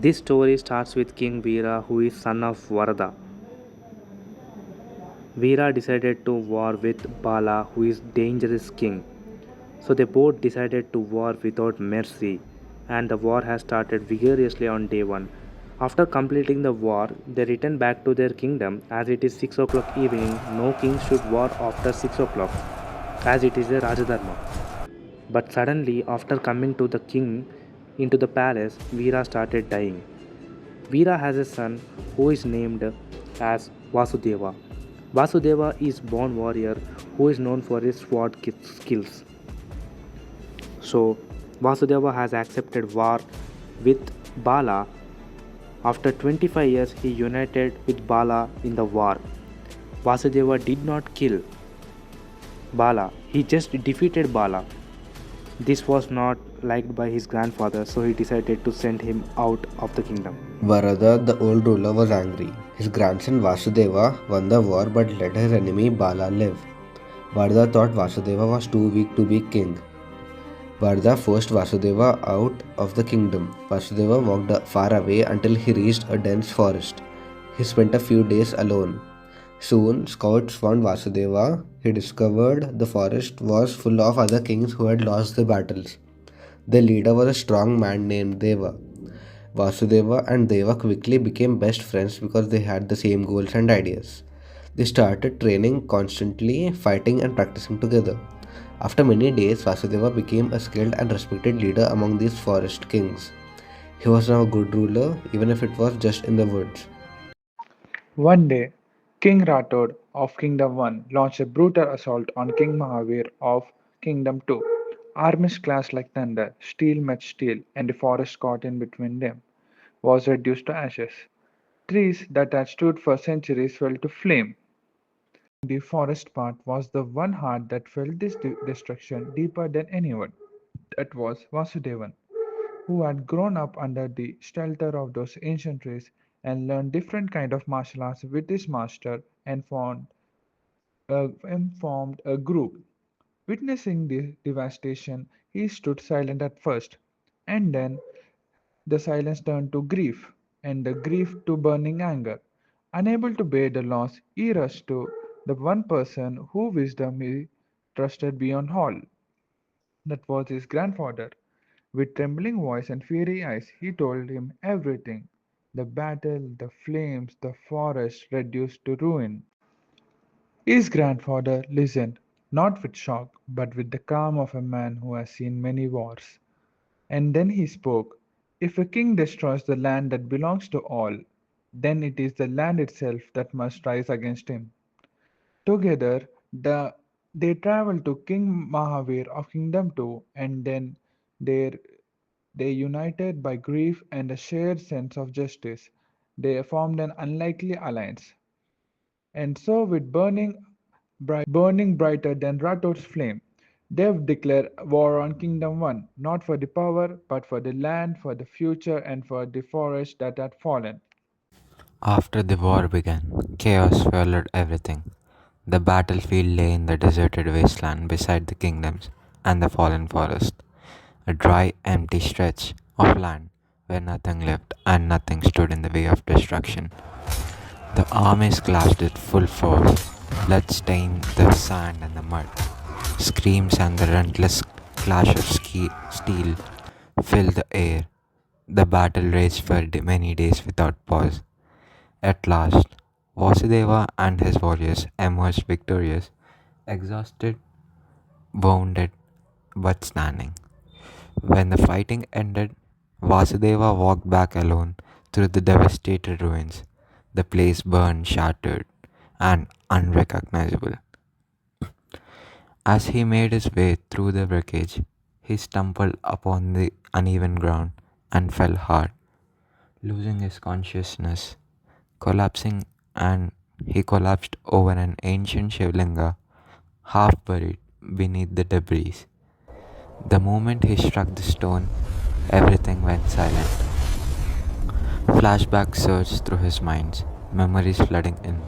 This story starts with King Veera, who is son of Varada. Veera decided to war with Bala, who is dangerous king. So they both decided to war without mercy, and the war has started vigorously on day 1. After completing the war, they return back to their kingdom. As it is 6 o'clock evening, no king should war after 6 o'clock, as it is a Rajadharma. But suddenly, after coming to the king into the palace, Veera started dying. Veera has a son who is named as Vasudeva. Vasudeva is born warrior who is known for his sword skills. So Vasudeva has accepted war with Bala. After 25 years, he united with Bala in the war. Vasudeva did not kill Bala, he just defeated Bala. This was not liked by his grandfather, so he decided to send him out of the kingdom. Varada, the old ruler, was angry. His grandson Vasudeva won the war but let his enemy Bala live. Varada thought Vasudeva was too weak to be king. Varda forced Vasudeva out of the kingdom. Vasudeva walked far away until he reached a dense forest. He spent a few days alone. Soon, scouts found Vasudeva. He discovered the forest was full of other kings who had lost the battles. The leader was a strong man named Deva. Vasudeva and Deva quickly became best friends because they had the same goals and ideas. They started training constantly, fighting and practicing together. After many days, Vasudeva became a skilled and respected leader among these forest kings. He was now a good ruler, even if it was just in the woods. One day, King Rathod of Kingdom 1 launched a brutal assault on King Mahavir of Kingdom 2. Armies clashed like thunder, steel met steel, and the forest caught in between them was reduced to ashes. Trees that had stood for centuries fell to flame. The forest part was the one heart that felt this destruction deeper than anyone. That was Vasudevan, who had grown up under the shelter of those ancient trees and learned different kind of martial arts with his master and formed a group. Witnessing the devastation, he stood silent at first, and then the silence turned to grief, and the grief to burning anger. Unable to bear the loss, he rushed to the one person whose wisdom he trusted beyond all. That was his grandfather. With trembling voice and fiery eyes, he told him everything: the battle, the flames, the forest reduced to ruin. His grandfather listened, not with shock, but with the calm of a man who has seen many wars. And then he spoke: "If a king destroys the land that belongs to all, then it is the land itself that must rise against him." Together, they traveled to King Mahavir of Kingdom 2, and then there they united by grief and a shared sense of justice. They formed an unlikely alliance. And so, with burning brighter than Rathod's flame, they declare war on Kingdom 1, not for the power, but for the land, for the future, and for the forest that had fallen. After the war began, chaos swallowed everything. The battlefield lay in the deserted wasteland beside the kingdoms and the fallen forest, a dry, empty stretch of land where nothing lived and nothing stood in the way of destruction. The armies clashed with full force. Blood stained the sand and the mud. Screams and the relentless clash of steel filled the air. The battle raged for many days without pause. At last, Vasudeva and his warriors emerged victorious, exhausted, wounded, but standing. When the fighting ended, Vasudeva walked back alone through the devastated ruins, the place burned, shattered, and unrecognizable. As he made his way through the wreckage, he stumbled upon the uneven ground and fell hard, losing his consciousness, collapsing, and he collapsed over an ancient Shivlinga, half buried beneath the debris. The moment he struck the stone, everything went silent. Flashbacks surged through his mind, memories flooding in,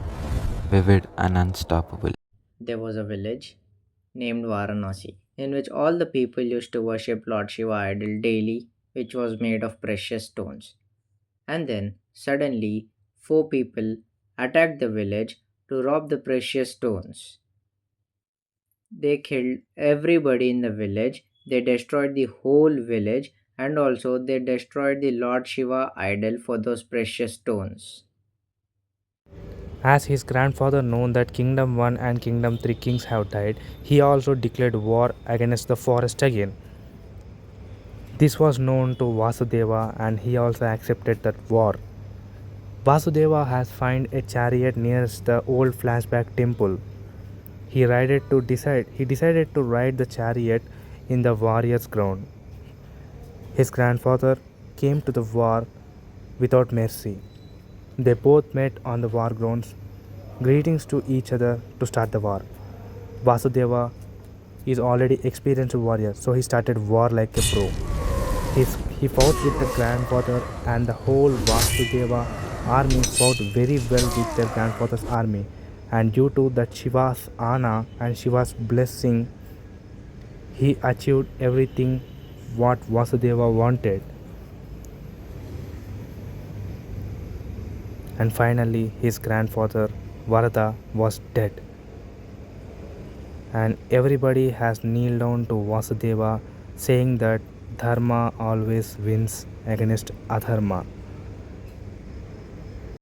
vivid and unstoppable. There was a village named Varanasi in which all the people used to worship Lord Shiva idol daily, which was made of precious stones. And then, suddenly, four people attacked the village to rob the precious stones. They killed everybody in the village, they destroyed the whole village, and also they destroyed the Lord Shiva idol for those precious stones. As his grandfather known that Kingdom 1 and Kingdom 3 kings have died, he also declared war against the forest again. This was known to Vasudeva and he also accepted that war. Vasudeva has found a chariot nearest the old flashback temple. He decided to ride the chariot in the warrior's ground. His grandfather came to the war without mercy. They both met on the war grounds, greetings to each other to start the war. Vasudeva is already experienced warrior, so he started war like a pro. He fought with the grandfather and the whole Vasudeva army fought very well with their grandfather's army. And due to that Shiva's Ana and Shiva's blessing, he achieved everything what Vasudeva wanted. And finally, his grandfather Varada was dead. And everybody has kneeled down to Vasudeva saying that Dharma always wins against Adharma.